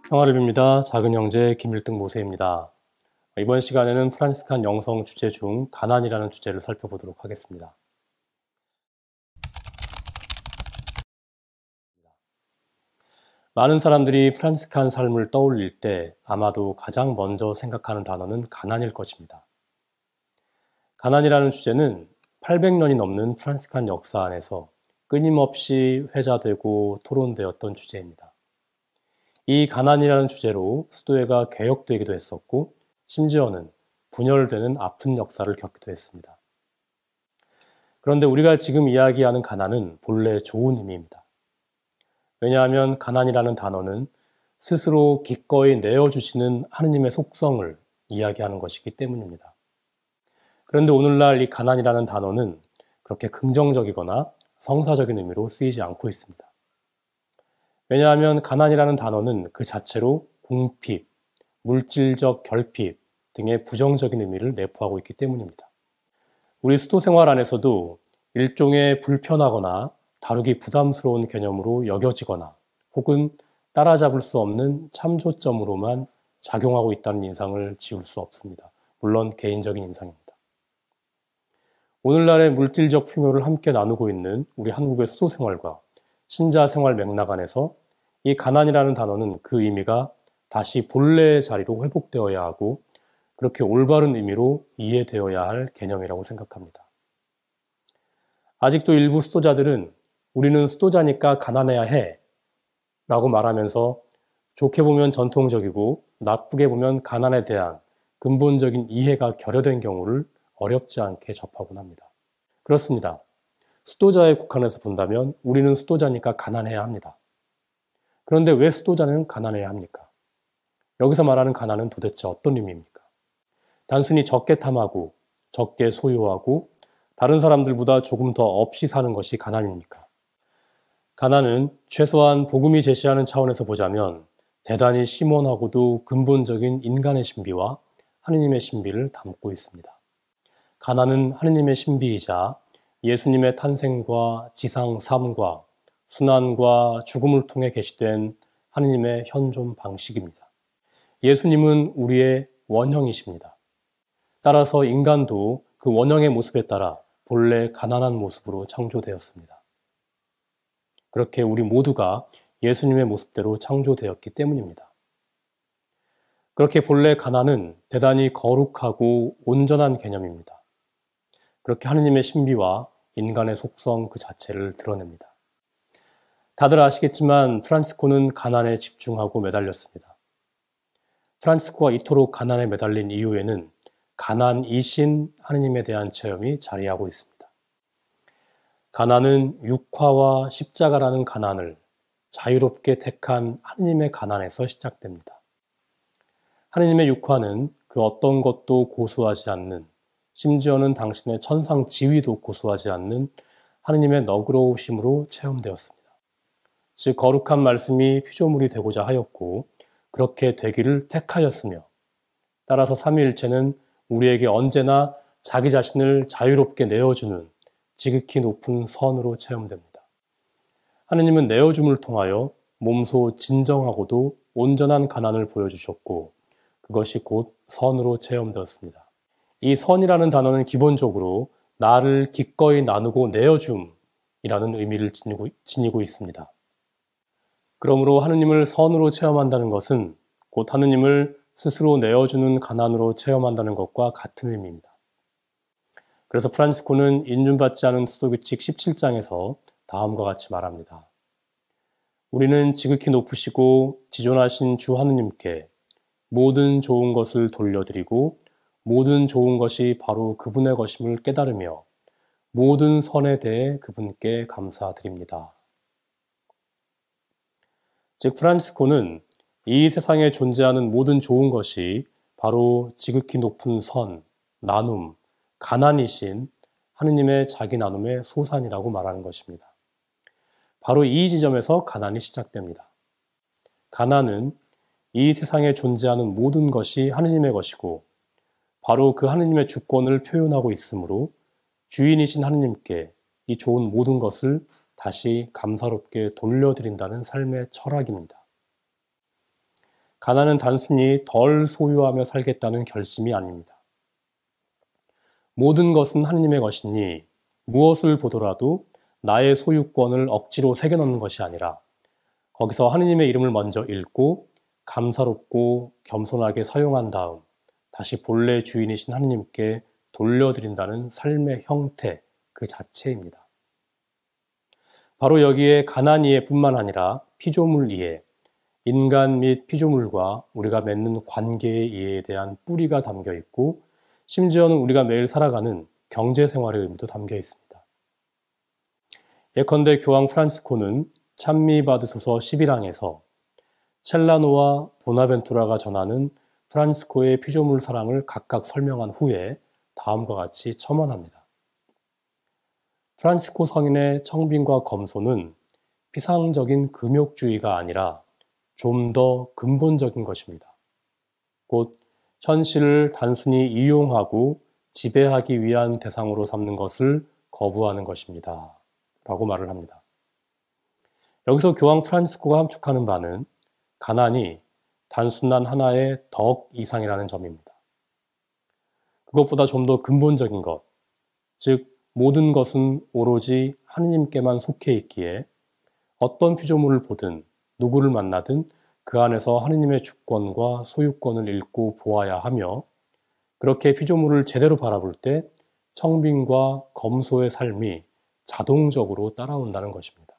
평화를 빕니다. 작은 형제 김일등 모세입니다. 이번 시간에는 프란시스칸 영성 주제 중 가난이라는 주제를 살펴보도록 하겠습니다. 많은 사람들이 프란시스칸 삶을 떠올릴 때 아마도 가장 먼저 생각하는 단어는 가난일 것입니다. 가난이라는 주제는 800년이 넘는 프란시스칸 역사 안에서 끊임없이 회자되고 토론되었던 주제입니다. 이 가난이라는 주제로 수도회가 개혁되기도 했었고 심지어는 분열되는 아픈 역사를 겪기도 했습니다. 그런데 우리가 지금 이야기하는 가난은 본래 좋은 의미입니다. 왜냐하면 가난이라는 단어는 스스로 기꺼이 내어주시는 하느님의 속성을 이야기하는 것이기 때문입니다. 그런데 오늘날 이 가난이라는 단어는 그렇게 긍정적이거나 성사적인 의미로 쓰이지 않고 있습니다. 왜냐하면 가난이라는 단어는 그 자체로 궁핍, 물질적 결핍 등의 부정적인 의미를 내포하고 있기 때문입니다. 우리 수도 생활 안에서도 일종의 불편하거나 다루기 부담스러운 개념으로 여겨지거나 혹은 따라잡을 수 없는 참조점으로만 작용하고 있다는 인상을 지울 수 없습니다. 물론 개인적인 인상입니다. 오늘날의 물질적 풍요를 함께 나누고 있는 우리 한국의 수도 생활과 신자 생활 맥락 안에서 이 가난이라는 단어는 그 의미가 다시 본래의 자리로 회복되어야 하고 그렇게 올바른 의미로 이해되어야 할 개념이라고 생각합니다. 아직도 일부 수도자들은 우리는 수도자니까 가난해야 해 라고 말하면서 좋게 보면 전통적이고 나쁘게 보면 가난에 대한 근본적인 이해가 결여된 경우를 어렵지 않게 접하곤 합니다. 그렇습니다. 수도자에 국한해서 본다면 우리는 수도자니까 가난해야 합니다. 그런데 왜 수도자는 가난해야 합니까? 여기서 말하는 가난은 도대체 어떤 의미입니까? 단순히 적게 탐하고 적게 소유하고 다른 사람들보다 조금 더 없이 사는 것이 가난입니까? 가난은 최소한 복음이 제시하는 차원에서 보자면 대단히 심원하고도 근본적인 인간의 신비와 하느님의 신비를 담고 있습니다. 가난은 하느님의 신비이자 예수님의 탄생과 지상 삶과 순환과 죽음을 통해 계시된 하느님의 현존 방식입니다. 예수님은 우리의 원형이십니다. 따라서 인간도 그 원형의 모습에 따라 본래 가난한 모습으로 창조되었습니다. 그렇게 우리 모두가 예수님의 모습대로 창조되었기 때문입니다. 그렇게 본래 가난은 대단히 거룩하고 온전한 개념입니다. 그렇게 하느님의 신비와 인간의 속성 그 자체를 드러냅니다. 다들 아시겠지만 프란치스코는 가난에 집중하고 매달렸습니다. 프란치스코가 이토록 가난에 매달린 이유에는 가난이신 하느님에 대한 체험이 자리하고 있습니다. 가난은 육화와 십자가라는 가난을 자유롭게 택한 하느님의 가난에서 시작됩니다. 하느님의 육화는 그 어떤 것도 고수하지 않는, 심지어는 당신의 천상 지위도 고수하지 않는 하느님의 너그러우심으로 체험되었습니다. 즉 거룩한 말씀이 피조물이 되고자 하였고 그렇게 되기를 택하였으며 따라서 삼위일체는 우리에게 언제나 자기 자신을 자유롭게 내어주는 지극히 높은 선으로 체험됩니다. 하느님은 내어줌을 통하여 몸소 진정하고도 온전한 가난을 보여주셨고 그것이 곧 선으로 체험되었습니다. 이 선이라는 단어는 기본적으로 나를 기꺼이 나누고 내어줌이라는 의미를 지니고 있습니다. 그러므로 하느님을 선으로 체험한다는 것은 곧 하느님을 스스로 내어주는 가난으로 체험한다는 것과 같은 의미입니다. 그래서 프란치스코는 인준받지 않은 수도규칙 17장에서 다음과 같이 말합니다. 우리는 지극히 높으시고 지존하신 주 하느님께 모든 좋은 것을 돌려드리고 모든 좋은 것이 바로 그분의 것임을 깨달으며 모든 선에 대해 그분께 감사드립니다. 즉 프란치스코는 이 세상에 존재하는 모든 좋은 것이 바로 지극히 높은 선, 나눔, 가난이신 하느님의 자기 나눔의 소산이라고 말하는 것입니다. 바로 이 지점에서 가난이 시작됩니다. 가난은 이 세상에 존재하는 모든 것이 하느님의 것이고 바로 그 하느님의 주권을 표현하고 있으므로 주인이신 하느님께 이 좋은 모든 것을 다시 감사롭게 돌려드린다는 삶의 철학입니다. 가난은 단순히 덜 소유하며 살겠다는 결심이 아닙니다. 모든 것은 하느님의 것이니 무엇을 보더라도 나의 소유권을 억지로 새겨넣는 것이 아니라 거기서 하느님의 이름을 먼저 읽고 감사롭고 겸손하게 사용한 다음 다시 본래 주인이신 하느님께 돌려드린다는 삶의 형태 그 자체입니다. 바로 여기에 가난 이해뿐만 아니라 피조물 이해, 인간 및 피조물과 우리가 맺는 관계의 이해에 대한 뿌리가 담겨 있고 심지어는 우리가 매일 살아가는 경제생활의 의미도 담겨 있습니다. 예컨대 교황 프란치스코는 찬미받으소서 11항에서 첼라노와 보나벤투라가 전하는 프란치스코의 피조물 사랑을 각각 설명한 후에 다음과 같이 첨언합니다. 프란치스코 성인의 청빈과 검소는 피상적인 금욕주의가 아니라 좀 더 근본적인 것입니다. 곧 현실을 단순히 이용하고 지배하기 위한 대상으로 삼는 것을 거부하는 것입니다. 라고 말을 합니다. 여기서 교황 프란치스코가 함축하는 바는 가난이 단순한 하나의 덕 이상이라는 점입니다. 그것보다 좀 더 근본적인 것, 즉 모든 것은 오로지 하느님께만 속해 있기에 어떤 피조물을 보든 누구를 만나든 그 안에서 하느님의 주권과 소유권을 읽고 보아야 하며 그렇게 피조물을 제대로 바라볼 때 청빈과 검소의 삶이 자동적으로 따라온다는 것입니다.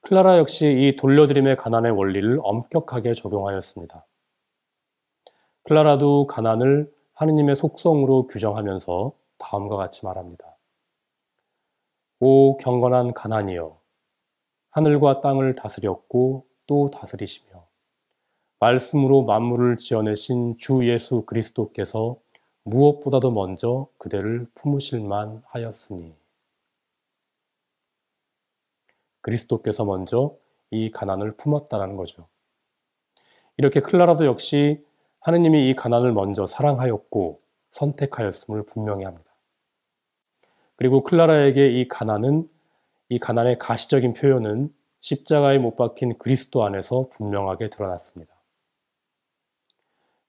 클라라 역시 이 돌려드림의 가난의 원리를 엄격하게 적용하였습니다. 클라라도 가난을 하느님의 속성으로 규정하면서 다음과 같이 말합니다. 오 경건한 가난이여, 하늘과 땅을 다스렸고 또 다스리시며 말씀으로 만물을 지어내신 주 예수 그리스도께서 무엇보다도 먼저 그대를 품으실만 하였으니. 그리스도께서 먼저 이 가난을 품었다라는 거죠. 이렇게 클라라도 역시 하느님이 이 가난을 먼저 사랑하였고 선택하였음을 분명히 합니다. 그리고 클라라에게 이 가난의 가시적인 표현은 십자가에 못 박힌 그리스도 안에서 분명하게 드러났습니다.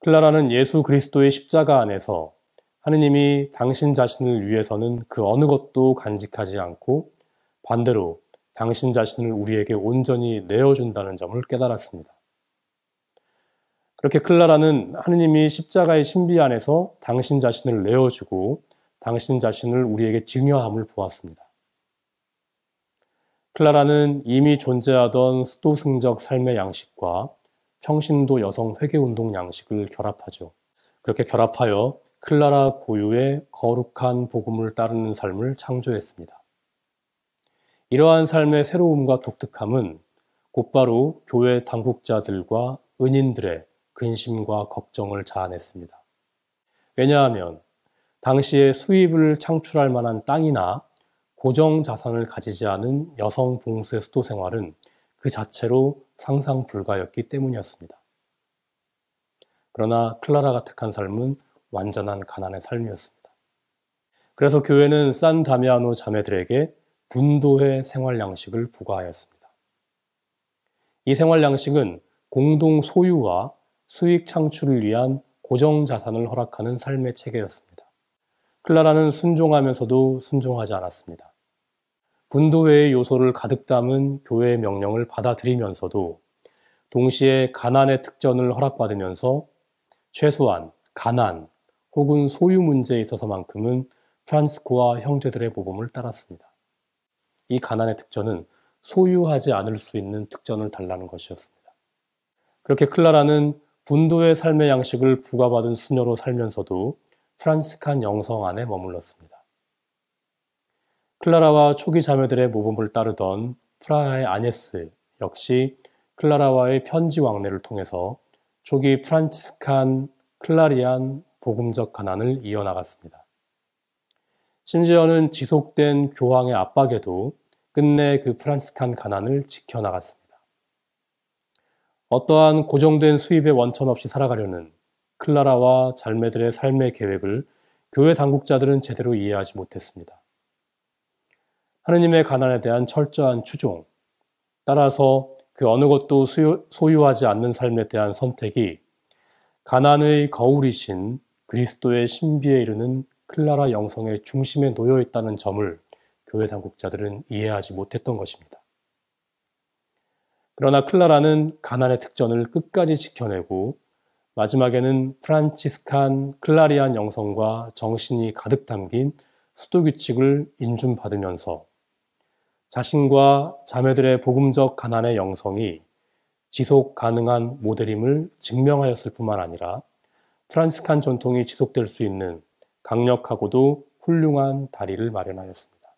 클라라는 예수 그리스도의 십자가 안에서 하느님이 당신 자신을 위해서는 그 어느 것도 간직하지 않고 반대로 당신 자신을 우리에게 온전히 내어준다는 점을 깨달았습니다. 그렇게 클라라는 하느님이 십자가의 신비 안에서 당신 자신을 내어주고 당신 자신을 우리에게 증여함을 보았습니다. 클라라는 이미 존재하던 스토승적 삶의 양식과 평신도 여성 회개운동 양식을 결합하죠. 그렇게 결합하여 클라라 고유의 거룩한 복음을 따르는 삶을 창조했습니다. 이러한 삶의 새로움과 독특함은 곧바로 교회 당국자들과 은인들의 근심과 걱정을 자아냈습니다. 왜냐하면 당시에 수입을 창출할 만한 땅이나 고정 자산을 가지지 않은 여성 봉수의 수도 생활은 그 자체로 상상 불가였기 때문이었습니다. 그러나 클라라가 택한 삶은 완전한 가난의 삶이었습니다. 그래서 교회는 산 다미아노 자매들에게 분도회 생활 양식을 부과하였습니다. 이 생활 양식은 공동 소유와 수익 창출을 위한 고정 자산을 허락하는 삶의 체계였습니다. 클라라는 순종하면서도 순종하지 않았습니다. 분도회의 요소를 가득 담은 교회의 명령을 받아들이면서도 동시에 가난의 특전을 허락받으면서 최소한 가난 혹은 소유 문제에 있어서만큼은 프란치스코와 형제들의 모범을 따랐습니다. 이 가난의 특전은 소유하지 않을 수 있는 특전을 달라는 것이었습니다. 그렇게 클라라는 분도의 삶의 양식을 부과받은 수녀로 살면서도 프란치스칸 영성 안에 머물렀습니다. 클라라와 초기 자매들의 모범을 따르던 프라하의 아녜스 역시 클라라와의 편지 왕래를 통해서 초기 프란치스칸 클라리안 복음적 가난을 이어나갔습니다. 심지어는 지속된 교황의 압박에도 끝내 그 프란치스칸 가난을 지켜나갔습니다. 어떠한 고정된 수입의 원천 없이 살아가려는 클라라와 자매들의 삶의 계획을 교회 당국자들은 제대로 이해하지 못했습니다. 하느님의 가난에 대한 철저한 추종, 따라서 그 어느 것도 소유하지 않는 삶에 대한 선택이 가난의 거울이신 그리스도의 신비에 이르는 클라라 영성의 중심에 놓여 있다는 점을 교회 당국자들은 이해하지 못했던 것입니다. 그러나 클라라는 가난의 특전을 끝까지 지켜내고 마지막에는 프란치스칸 클라리안 영성과 정신이 가득 담긴 수도 규칙을 인준받으면서 자신과 자매들의 복음적 가난의 영성이 지속 가능한 모델임을 증명하였을 뿐만 아니라 프란치스칸 전통이 지속될 수 있는 강력하고도 훌륭한 다리를 마련하였습니다.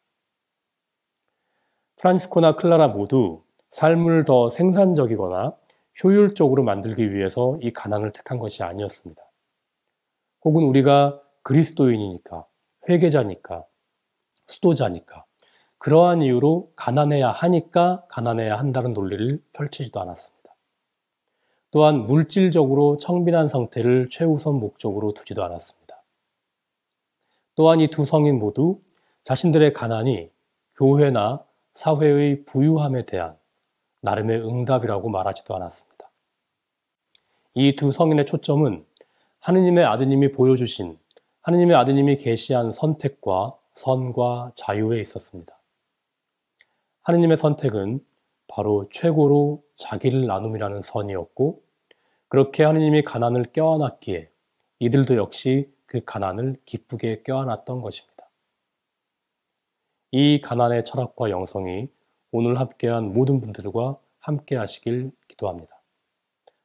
프란치스코나 클라라 모두 삶을 더 생산적이거나 효율적으로 만들기 위해서 이 가난을 택한 것이 아니었습니다. 혹은 우리가 그리스도인이니까, 회개자니까, 수도자니까, 그러한 이유로 가난해야 하니까 가난해야 한다는 논리를 펼치지도 않았습니다. 또한 물질적으로 청빈한 상태를 최우선 목적으로 두지도 않았습니다. 또한 이 두 성인 모두 자신들의 가난이 교회나 사회의 부유함에 대한 나름의 응답이라고 말하지도 않았습니다. 이 두 성인의 초점은 하느님의 아드님이 보여주신, 하느님의 아드님이 계시한 선택과 선과 자유에 있었습니다. 하느님의 선택은 바로 최고로 자기를 나눔이라는 선이었고, 그렇게 하느님이 가난을 껴안았기에 이들도 역시 그 가난을 기쁘게 껴안았던 것입니다. 이 가난의 철학과 영성이 오늘 함께한 모든 분들과 함께 하시길 기도합니다.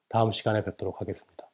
다음 시간에 뵙도록 하겠습니다.